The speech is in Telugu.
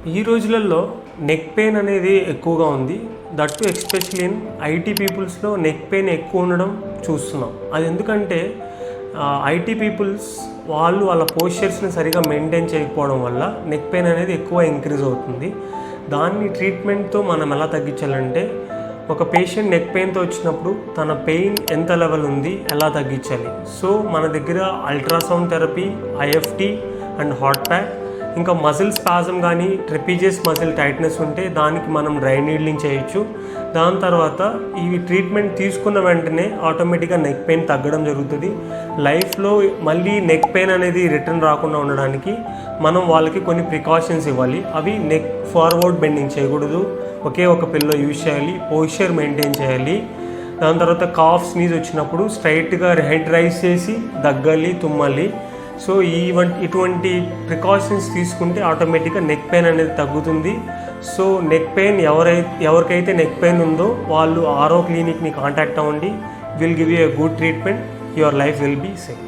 ఈ రోజులలో నెక్ పెయిన్ అనేది ఎక్కువగా ఉంది. That to especially in IT పీపుల్స్లో నెక్ పెయిన్ ఎక్కువ ఉండడం చూస్తున్నాం. అది ఎందుకంటే ఐటీ పీపుల్స్ వాళ్ళ పోస్చర్స్ని సరిగా మెయింటైన్ చేయకపోవడం వల్ల నెక్ పెయిన్ అనేది ఎక్కువ ఇంక్రీజ్ అవుతుంది. దాన్ని ట్రీట్మెంట్తో మనం ఎలా తగ్గించాలంటే, ఒక పేషెంట్ నెక్ పెయిన్తో వచ్చినప్పుడు తన పెయిన్ ఎంత లెవెల్ ఉంది, ఎలా తగ్గించాలి. సో మన దగ్గర ultrasound therapy, IFT and hot pack, ఇంకా మజిల్ స్పాజం కానీ ట్రెపీజియస్ మజిల్ టైట్నెస్ ఉంటే దానికి మనం డ్రై నీడ్లింగ్ చేయొచ్చు. దాని తర్వాత ఈ ట్రీట్మెంట్ తీసుకున్న వెంటనే ఆటోమేటిక్గా నెక్ పెయిన్ తగ్గడం జరుగుతుంది. లైఫ్లో మళ్ళీ నెక్ పెయిన్ అనేది రిటర్న్ రాకుండా ఉండడానికి మనం వాళ్ళకి కొన్ని ప్రికాషన్స్ ఇవ్వాలి. అవి నెక్ ఫార్వర్డ్ బెండింగ్ చేయకూడదు, ఒకే ఒక పిల్లో యూజ్ చేయాలి, పోస్చర్ మెయింటైన్ చేయాలి. దాని తర్వాత కాఫ్ స్నీజ్ వచ్చినప్పుడు స్ట్రైట్గా హెడ్ రైజ్ చేసి దగ్గాలి, తుమ్మాలి. సో ఇటువంటి ప్రికాషన్స్ తీసుకుంటే ఆటోమేటిక్గా నెక్ పెయిన్ అనేది తగ్గుతుంది. సో నెక్ పెయిన్ ఎవరికైతే నెక్ పెయిన్ ఉందో వాళ్ళు ఆరో క్లినిక్ని కాంటాక్ట్ అవ్వండి. Will give you a good treatment. Your life will be safe.